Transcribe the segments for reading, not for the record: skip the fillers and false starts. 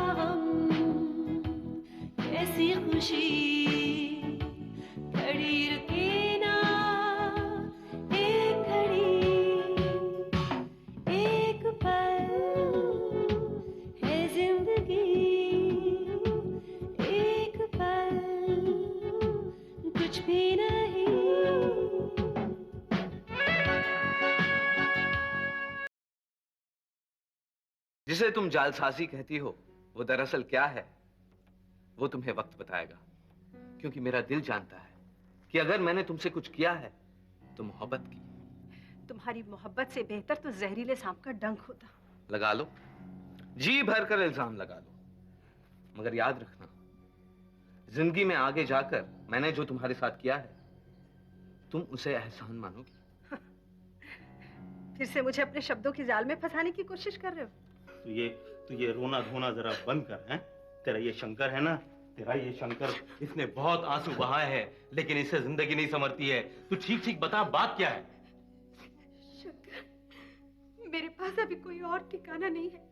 हम, कैसी खुशी खड़ी रुके ना एक घड़ी, एक पल है जिंदगी, एक पल कुछ भी नहीं। जिसे तुम जालसाजी कहती हो वो दरअसल क्या है, वो तुम्हें वक्त बताएगा। क्योंकि मेरा दिल जानता है कि अगर मैंने तुमसे कुछ किया है तो मोहब्बत की। तुम्हारी मोहब्बत से बेहतर तो जहरीले सांप का डंक होता। लगा लो, जी भर कर इल्जाम लगा लो, मगर याद रखना, जिंदगी में आगे जाकर मैंने जो तुम्हारे साथ किया है तुम उसे एहसान मानोगी। फिर से मुझे अपने शब्दों की जाल में फंसाने की कोशिश कर रहे हो। तू ये रोना धोना जरा बंद कर। हैं, तेरा ये शंकर है ना, तेरा ये शंकर, इसने बहुत आंसू बहाए हैं लेकिन इससे जिंदगी नहीं संवरती है। तू ठीक ठीक बता, बात क्या है? शंकर, मेरे पास अभी कोई और ठिकाना नहीं है,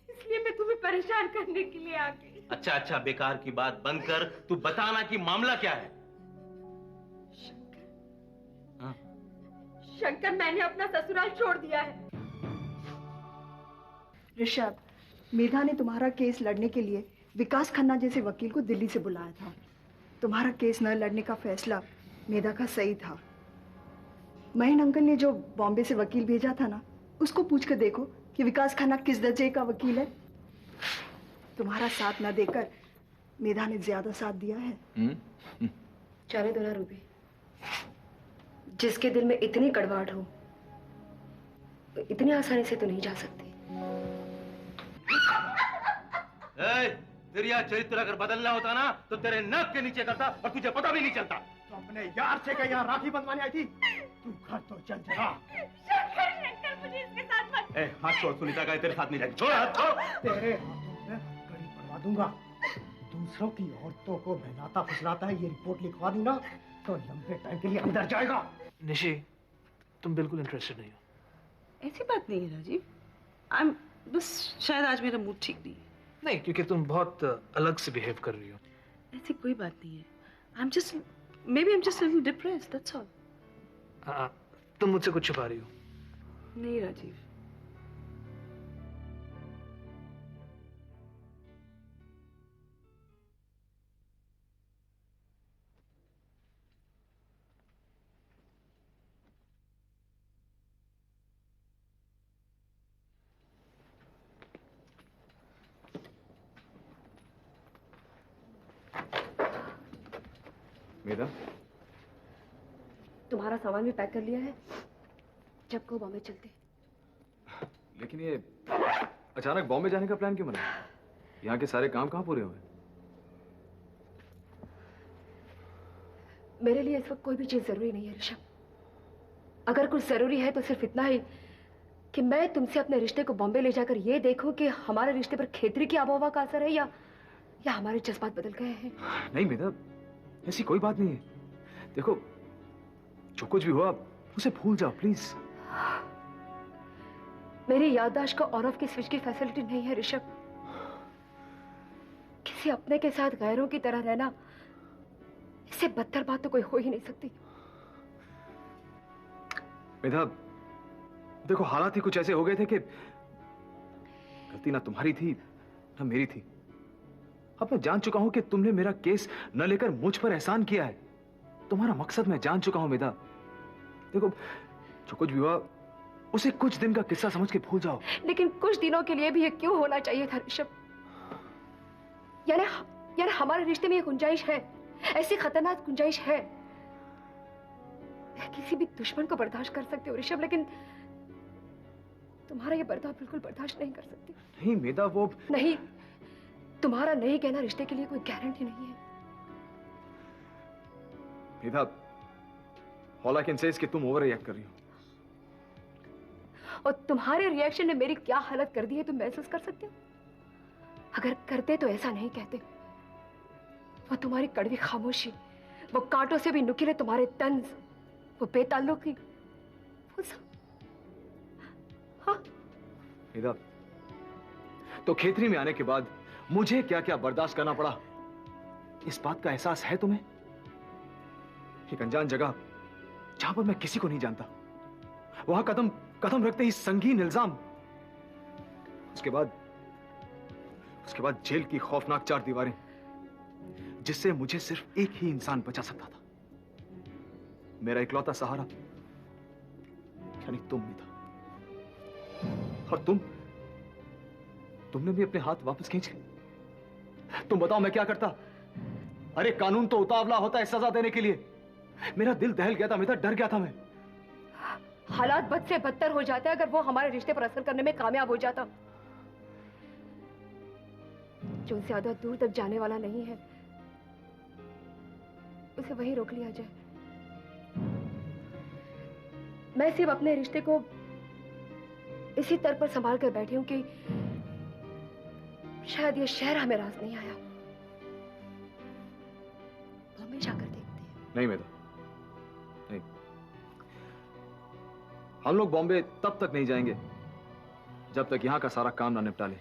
इसलिए मैं तुम्हें परेशान करने के लिए आ गई। अच्छा, बेकार की बात बंद कर, तू बताना कि मामला क्या है। शंकर, मैंने अपना ससुराल छोड़ दिया है। ऋषभ, मेधा ने तुम्हारा केस लड़ने के लिए विकास खन्ना जैसे वकील को दिल्ली से बुलाया था। तुम्हारा केस न लड़ने का फैसला मेधा का सही था। महेंद्र अंकल ने जो बॉम्बे से वकील भेजा था ना, उसको पूछ कर देखो कि विकास खन्ना किस दर्जे का वकील है। तुम्हारा साथ न देकर मेधा ने ज्यादा साथ दिया है। जाने दो ना रूबी, जिसके दिल में इतनी कड़वाहट हो इतनी आसानी से तो नहीं जा सकती। तेरा चरित्र अगर बदलना होता ना तो तेरे नाक के नीचे करता और तुझे पता भी नहीं चलता। तो अपने यार से क्या यहाँ राखी बंधवाने आई थी? तू घर तो चल जरा। शंकर, मुझे इसके साथ मत। हाथ छोड़, सुनीता का तेरे साथ नहीं जाएगी। छोड़ हाथ, छोड़। तेरे हाथों में गड़ी पड़वा दूंगा। दूसरों की औरतों को बहलाता फुसलाता है, ये रिपोर्ट लिखवा दी ना तो लंबे टाइम के लिए अंदर जाएगा। निशी, तुम बिल्कुल इंटरेस्टेड नहीं हो। ऐसी बात नहीं है राजीव, बस शायद आज मेरा मूड ठीक नहीं है। नहीं, क्योंकि तुम बहुत अलग से बिहेव कर रही हो। ऐसी कोई बात नहीं है। maybe I'm just a little depressed, that's all. तुम मुझसे कुछ छुपा रही हो। नहीं राजीव। मेधा, तुम्हारा सामान भी पैक कर लिया है, जब को बॉम्बे चलते। लेकिन ये अचानक बॉम्बे जाने का प्लान क्यों बना? यहाँ के सारे काम कहाँ पूरे हुए? मेरे लिए इस वक्त कोई भी चीज जरूरी नहीं है ऋषभ। अगर कुछ जरूरी है तो सिर्फ इतना ही कि मैं तुमसे अपने रिश्ते को बॉम्बे ले जाकर ये देखूं कि हमारे रिश्ते पर खेतरी की आबोहवा का असर है या हमारे जज्बात बदल गए हैं। नहीं मेधा, ऐसी कोई बात नहीं है। देखो, जो कुछ भी हुआ उसे भूल जाओ प्लीज। मेरी याददाश्त को ऑन ऑफ की स्विच की फैसिलिटी नहीं है ऋषभ। किसी अपने के साथ गैरों की तरह रहना, इससे बदतर बात तो कोई हो ही नहीं सकती। मेधा, देखो हालात ही कुछ ऐसे हो गए थे कि गलती ना तुम्हारी थी ना मेरी थी। अब मैं जान चुका हूं कि तुमने मेरा केस न लेकर मुझ पर एहसान किया है। तुम्हारा मकसद मैं जान चुका हूं मेधा। देखो, जो कुछ भी हुआ उसे कुछ दिन का किस्सा समझ के भूल जाओ। लेकिन कुछ दिनों के लिए भी ये क्यों होना चाहिए था ऋषभ? यानी हमारे रिश्ते में ये गुंजाइश है, ऐसी खतरनाक गुंजाइश है। मैं किसी भी दुश्मन को बर्दाश्त कर सकती हूँ ऋषभ, लेकिन तुम्हारा ये बर्ताव बिल्कुल बर्दाश्त नहीं कर सकती। नहीं मेधा, वो नहीं, तुम्हारा नहीं कहना रिश्ते के लिए कोई गारंटी नहीं है। मेधा, all I can say is कि तुम ओवर रिएक्ट कर रही हो। और तुम्हारे रिएक्शन ने मेरी क्या हालत कर दी है तुम महसूस कर सकते हो? अगर करते तो ऐसा नहीं कहते। वो तुम्हारी कड़वी खामोशी, वो कांटों से भी नुकीले तुम्हारे तंज, वो बेताल्लुकी, वो सब। हाँ मेधा, तो खेतरी में आने के बाद मुझे क्या क्या बर्दाश्त करना पड़ा, इस बात का एहसास है तुम्हें? एक अनजान जगह जहां पर मैं किसी को नहीं जानता, वहां कदम कदम रखते ही संगीन इल्जाम, उसके बाद जेल की खौफनाक 4 दीवारें, जिससे मुझे सिर्फ एक ही इंसान बचा सकता था, मेरा इकलौता सहारा, यानी तुम भी था। और तुमने भी अपने हाथ वापस खींच लिए। तुम बताओ मैं क्या करता? अरे कानून तो उतावला होता है सजा देने के लिए। मेरा दिल दहल गया था, मैं डर गया था। मैं हालात बद से बदतर हो जाते हैं अगर वो हमारे रिश्ते पर असर करने में कामयाब हो जाता। जो ज्यादा दूर तक जाने वाला नहीं है उसे वहीं रोक लिया जाए। मैं सिर्फ अपने रिश्ते को इसी तरह पर संभाल कर बैठी हूं कि शायद ये शहर हमें रास नहीं आया। बॉम्बे जाकर देखते हैं। नहीं मेधा, नहीं, हम लोग बॉम्बे तब तक नहीं जाएंगे जब तक यहां का सारा काम ना निपटा ले।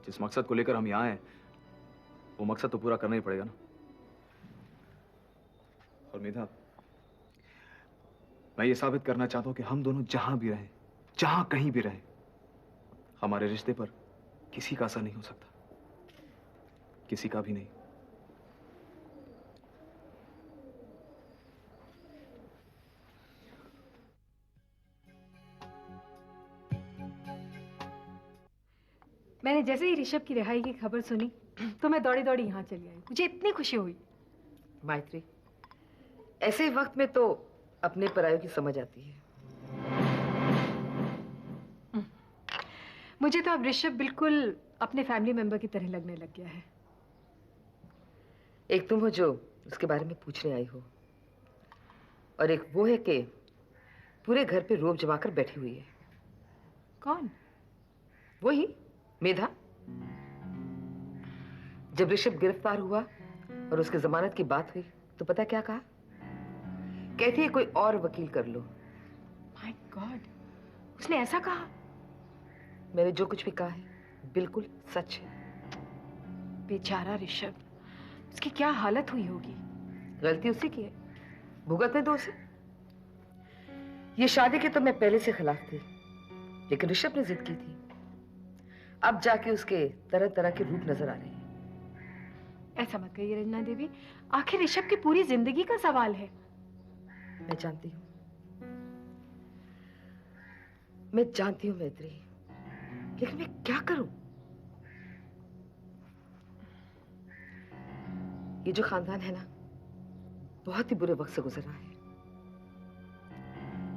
जिस मकसद को लेकर हम यहां हैं, वो मकसद तो पूरा करना ही पड़ेगा ना। और मेधा, मैं ये साबित करना चाहता हूं कि हम दोनों जहां भी रहें, जहां कहीं भी रहें, हमारे रिश्ते पर किसी का असर नहीं हो सकता, किसी का भी नहीं। मैंने जैसे ही ऋषभ की रिहाई की खबर सुनी तो मैं दौड़ी दौड़ी यहाँ चली आई। मुझे इतनी खुशी हुई। माइत्री, ऐसे वक्त में तो अपने परायों की समझ आती है। मुझे तो अब ऋषभ बिल्कुल अपने फैमिली मेंबर की तरह लगने लग गया है। एक तुम हो जो उसके बारे में पूछने आई हो, और एक वो है कि पूरे घर पे रोब जमाकर बैठी हुई है। कौन? वही मेधा। जब ऋषभ गिरफ्तार हुआ और उसके जमानत की बात हुई तो पता क्या कहा? कहती है कोई और वकील कर लो। माय गॉड, उसने ऐसा कहा? मैंने जो कुछ भी कहा है बिल्कुल सच है। बेचारा ऋषभ, उसकी क्या हालत हुई होगी। गलती उसी की है, भुगतने दो उसे। ये शादी के तो मैं पहले से खिलाफ थी, लेकिन ऋषभ ने जिद की थी। अब जाके उसके तरह तरह के रूप नजर आ रहे हैं। ऐसा मत कहिए रंजना देवी, आखिर ऋषभ की पूरी जिंदगी का सवाल है। मैं जानती हूँ मैत्री, लेकिन मैं क्या करूं? ये जो खानदान है ना, बहुत ही बुरे वक्त से गुजर रहा है।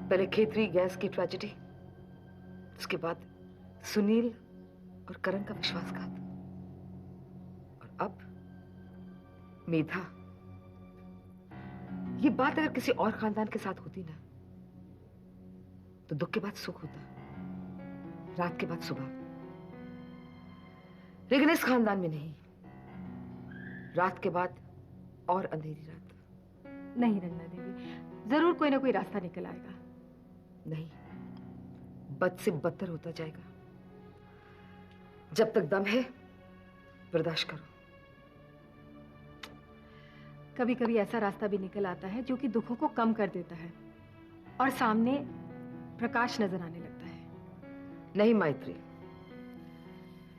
पहले खेतरी गैस की ट्रेजेडी, उसके बाद सुनील और करण का विश्वासघात, और अब मेधा। ये बात अगर किसी और खानदान के साथ होती ना, तो दुख के बाद सुख होता, रात के बाद सुबह। लेकिन इस खानदान में नहीं, रात के बाद और अंधेरी रात। नहीं रंजना देवी, जरूर कोई ना कोई रास्ता निकल आएगा। नहीं, बद से बदतर होता जाएगा। जब तक दम है बर्दाश्त करो। कभी कभी ऐसा रास्ता भी निकल आता है जो कि दुखों को कम कर देता है और सामने प्रकाश नजर आने लगता है। नहीं माइत्री,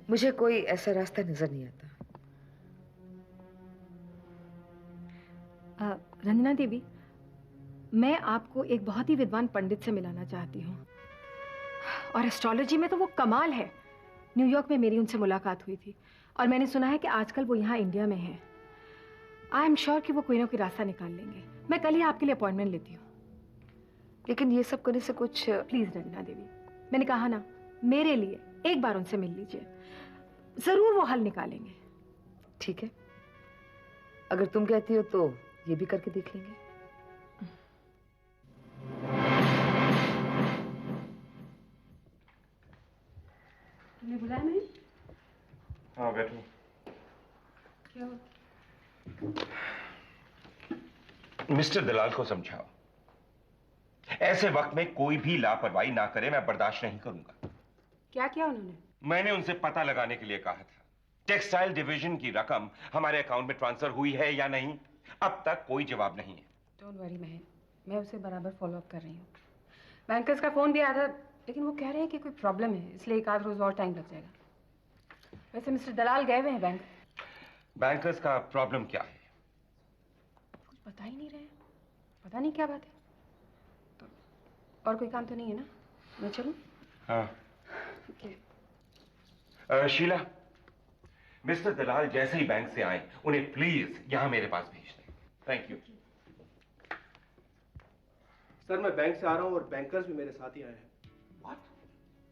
मुझे कोई ऐसा रास्ता नजर नहीं आता। रंजना देवी, मैं आपको एक बहुत ही विद्वान पंडित से मिलाना चाहती हूँ, और एस्ट्रोलॉजी में तो वो कमाल है। न्यूयॉर्क में मेरी उनसे मुलाकात हुई थी और मैंने सुना है कि आजकल वो यहाँ इंडिया में है। आई एम श्योर कि वो कोई ना कोई रास्ता निकाल लेंगे। मैं कल ही आपके लिए अपॉइंटमेंट लेती हूँ। लेकिन ये सब करने से कुछ... प्लीज रंजना देवी, मैंने कहा ना, मेरे लिए एक बार उनसे मिल लीजिए, जरूर वो हल निकालेंगे। ठीक है, अगर तुम कहती हो तो ये भी करके देख लेंगे। तुमने बुलाया नहीं? हाँ बैठो। क्या? मिस्टर दलाल को समझाओ, ऐसे वक्त में कोई भी लापरवाही ना करे, मैं बर्दाश्त नहीं करूंगा। क्या किया उन्होंने? मैंने उनसे पता लगाने के लिए कहा था टेक्सटाइल डिवीजन की रकम हमारे अकाउंट में ट्रांसफर हुई है या नहीं। अब तक कोई जवाब नहीं है। डोंट वरी महन, मैं उसे बराबर फॉलो अप कर रही हूँ। बैंकर्स का फोन भी आया था, लेकिन वो कह रहे हैं कि कोई प्रॉब्लम है, इसलिए एक आध रोज और टाइम लग जाएगा। वैसे मिस्टर दलाल गए हुए हैं बैंक। बैंकर्स का प्रॉब्लम क्या है? कुछ बता ही नहीं रहे, पता नहीं क्या बात है। तो और कोई काम तो नहीं है ना, मैं चलूं? हाँ। Okay. शीला, मिस्टर दलाल जैसे ही बैंक से आए उन्हें प्लीज यहां मेरे पास भेज दें। Thank you. सर मैं बैंक से आ रहा हूँ और बैंकर्स भी मेरे साथ ही आए हैं। What?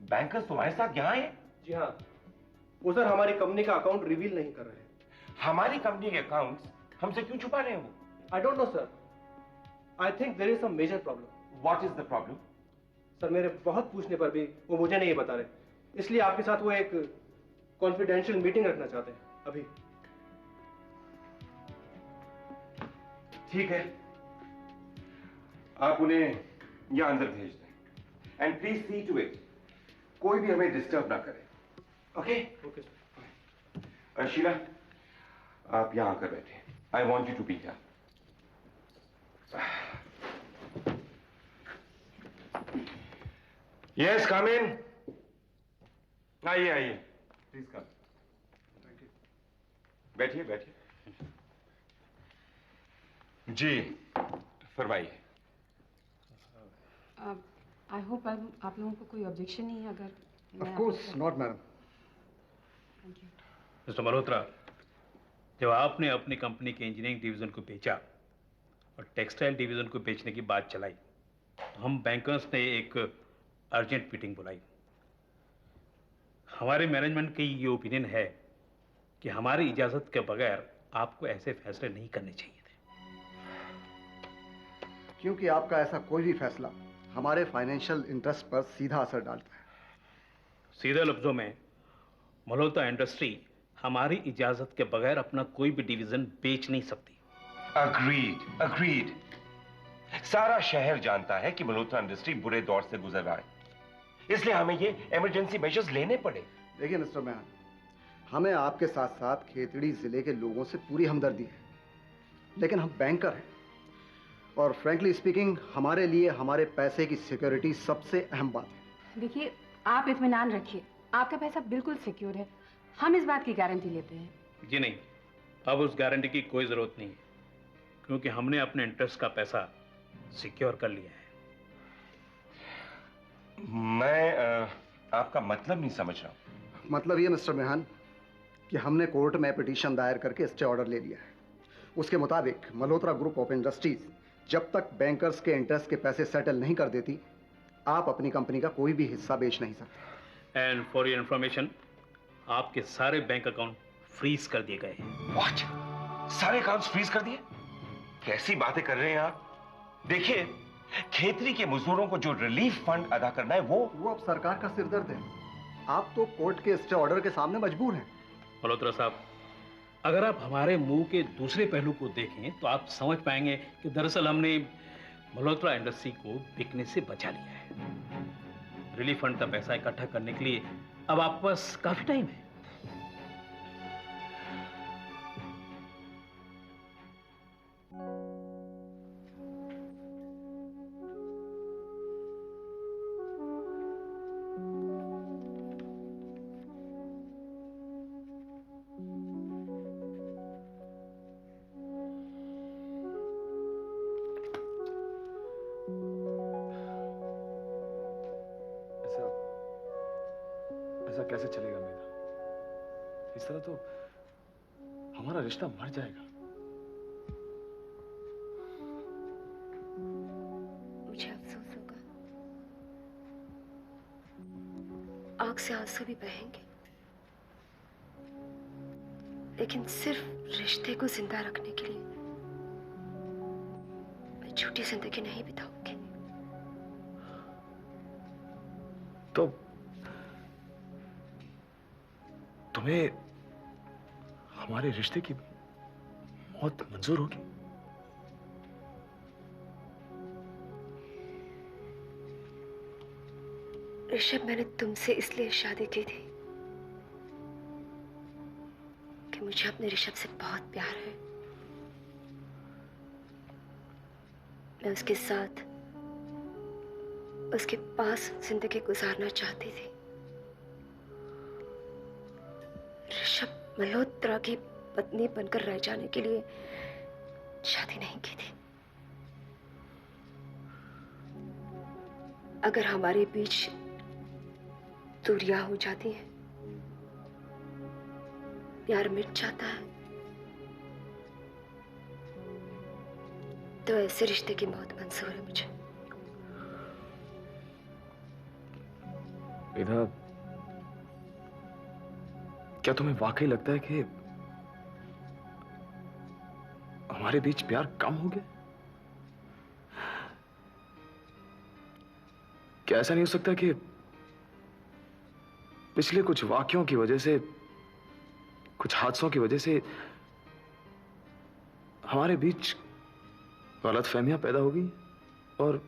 बैंकर्स तुम्हारे साथ यहाँ हैं? जी हाँ, वो सर हमारी कंपनी का अकाउंट रिवील नहीं कर रहे हैं। हमारी कंपनी के अकाउंट्स हमसे क्यों छुपा रहे हैं वो? I don't know sir, I think there is some major problem. What is the problem? Sir मेरे बहुत पूछने पर भी वो मुझे नहीं बता रहे, इसलिए आपके साथ वो एक कॉन्फिडेंशियल मीटिंग रखना चाहते हैं अभी। ठीक है, आप उन्हें यहां अंदर भेज दें and please see to it कोई भी हमें डिस्टर्ब ना करे। ओके? Okay sir. शीला, आप यहां आकर बैठे। I want you to be here. Yes, come in. आइए आइए, प्लीज कम। बैठिए बैठिए। जी फरमाइए। आई होप आप लोगों को कोई ऑब्जेक्शन नहीं है अगर of course not madam. Thank you. Mister Malhotra, जब आपने अपनी कंपनी के इंजीनियरिंग डिवीजन को बेचा और टेक्सटाइल डिवीजन को बेचने की बात चलाई तो हम बैंकर्स ने एक अर्जेंट मीटिंग बुलाई। हमारे मैनेजमेंट की ये ओपिनियन है कि हमारी इजाजत के बगैर आपको ऐसे फैसले नहीं करने चाहिए थे। क्योंकि आपका ऐसा कोई भी फैसला हमारे फाइनेंशियल इंटरेस्ट पर सीधा असर डालता है। सीधे लफ्जों में मल्होत्रा इंडस्ट्री हमारी इजाजत के बगैर अपना कोई भी डिवीजन बेच नहीं सकती। Agreed agreed. सारा शहर जानता है कि मल्होत्रा इंडस्ट्री बुरे दौर से गुजर रहा है, इसलिए हमें ये इमरजेंसी मेजर्स लेने पड़े। देखिए मिस्टर मैन, हमें आपके साथ साथ खेतड़ी जिले के लोगों से पूरी हमदर्दी है, लेकिन हम बैंकर हैं और फ्रैंकली स्पीकिंग हमारे लिए हमारे पैसे की सिक्योरिटी सबसे अहम बात है। देखिए, आप इत्मीनान रखिए, आपका पैसा बिल्कुल सिक्योर है, हम इस बात की गारंटी लेते हैं। जी नहीं, अब उस गारंटी की कोई जरूरत नहीं है, क्योंकि हमने अपने इंटरेस्ट का पैसा सिक्योर कर लिया है। मैं आपका मतलब नहीं समझ रहा हूं। मतलब ये मिस्टर मेहन कि हमने कोर्ट में पिटीशन दायर करके स्टे ऑर्डर ले लिया है। उसके मुताबिक मल्होत्रा ग्रुप ऑफ इंडस्ट्रीज जब तक बैंकर्स के इंटरेस्ट के पैसे सेटल नहीं कर देती, आप अपनी कंपनी का कोई भी हिस्सा बेच नहीं सकते। एंड फॉर योर इंफॉर्मेशन, आपके सारे बैंक अकाउंट फ्रीज कर दिए गए हैं। व्हाट? सारे अकाउंट्स फ्रीज कर दिए? कैसी बातें कर रहे हैं आप? देखिए, खेतरी के मजदूरों को जो रिलीफ फंड अदा करना है वो अब सरकार का सिरदर्द है। आप तो कोर्ट के स्टे ऑर्डर के सामने मजबूर हैं। मल्होत्रा साहब, अगर आप हमारे मुंह के दूसरे पहलू को देखें तो आप समझ पाएंगे कि दरअसल हमने मल्होत्रा इंडस्ट्री को बिकने से बचा लिया है। रिलीफ फंड का पैसा इकट्ठा करने के लिए अब आपके पास काफी टाइम है। ऐसा कैसे चलेगा मेरा? इस तरह तो हमारा रिश्ता मर जाएगा। मुझे अफसोस होगा, आंख से आंसू भी बहेंगे, लेकिन सिर्फ रिश्ते को जिंदा रखने के लिए मैं झूठी जिंदगी नहीं बिताऊंगी। तो तुम्हें हमारे रिश्ते की मौत मंजूर होगी? ऋषभ, मैंने तुमसे इसलिए शादी की थी कि मुझे अपने ऋषभ से बहुत प्यार है। मैं उसके साथ, उसके पास जिंदगी गुजारना चाहती थी। ऋषभ मल्होत्रा की पत्नी बनकर रह जाने के लिए शादी नहीं की थी। अगर हमारे बीच दूरियां हो जाती हैं, प्यार मिट जाता है, तो ऐसे रिश्ते की मौत मंजूर है मुझे। वेदा, क्या तुम्हें वाकई लगता है कि हमारे बीच प्यार कम हो गया? क्या ऐसा नहीं हो सकता कि पिछले कुछ वाक्यों की वजह से, कुछ हादसों की वजह से हमारे बीच गलतफहमियां पैदा हो गई और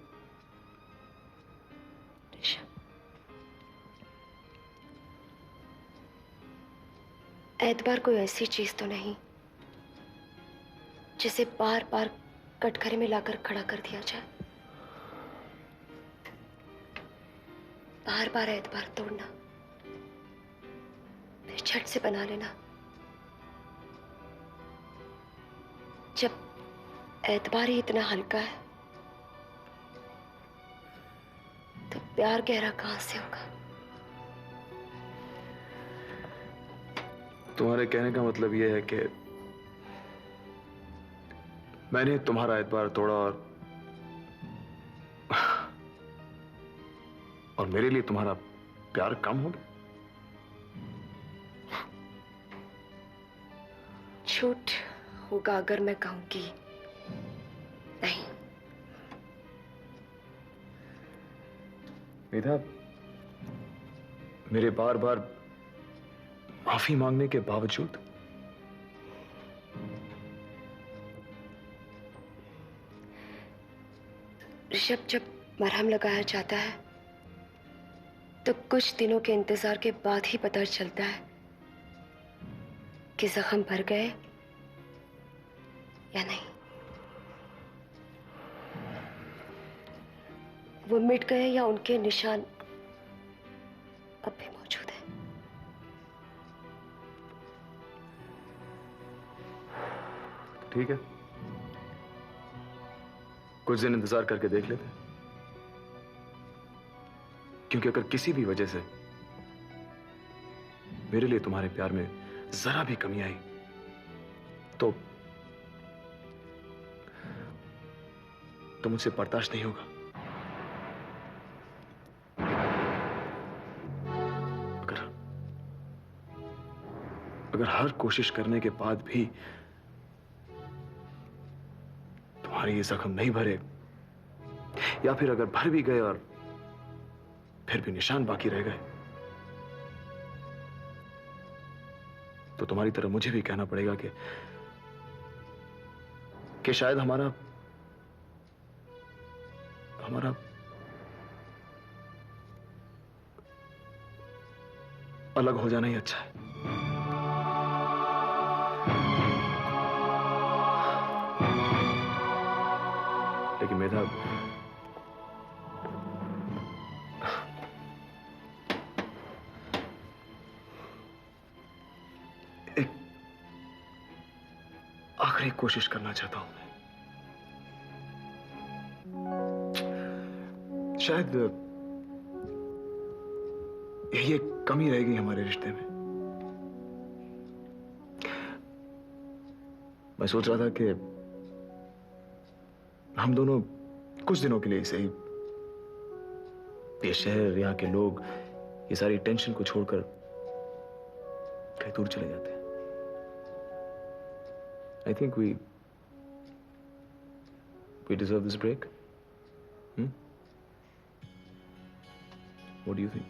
एतबार कोई ऐसी चीज तो नहीं जिसे बार बार कटघरे में लाकर खड़ा कर दिया जाए। बार बार एतबार तोड़ना, फिर झट से बना लेना। जब एतबार ही इतना हल्का है, तो प्यार गहरा कहां से होगा? तुम्हारे कहने का मतलब यह है कि मैंने तुम्हारा एतबार तोड़ा और मेरे लिए तुम्हारा प्यार कम हो गया? झूठ होगा अगर मैं कहूंगी नहीं। मेधा, मेरे बार बार माफी मांगने के बावजूद ऋषभ, जब मरहम लगाया जाता है तो कुछ दिनों के इंतजार के बाद ही पता चलता है कि जख्म भर गए या नहीं, वो मिट गए या उनके निशान अब भी मौजूद हैं। ठीक है, कुछ दिन इंतजार करके देख लेते हैं, क्योंकि अगर किसी भी वजह से मेरे लिए तुम्हारे प्यार में जरा भी कमी आई तो मुझसे बर्दाश्त नहीं होगा। अगर हर कोशिश करने के बाद भी तुम्हारे ये जख्म नहीं भरे, या फिर अगर भर भी गए और फिर भी निशान बाकी रह गए, तो तुम्हारी तरह मुझे भी कहना पड़ेगा कि शायद हमारा अलग हो जाना ही अच्छा है। लेकिन मेधा, एक आखिरी कोशिश करना चाहता हूं मैं। शायद यही एक कमी रह गई हमारे रिश्ते में। मैं सोच रहा था कि हम दोनों कुछ दिनों के लिए सही ये शहर, यहाँ के लोग, ये सारी टेंशन को छोड़कर कहीं दूर चले जाते हैं। I think we deserve this break. What do you think?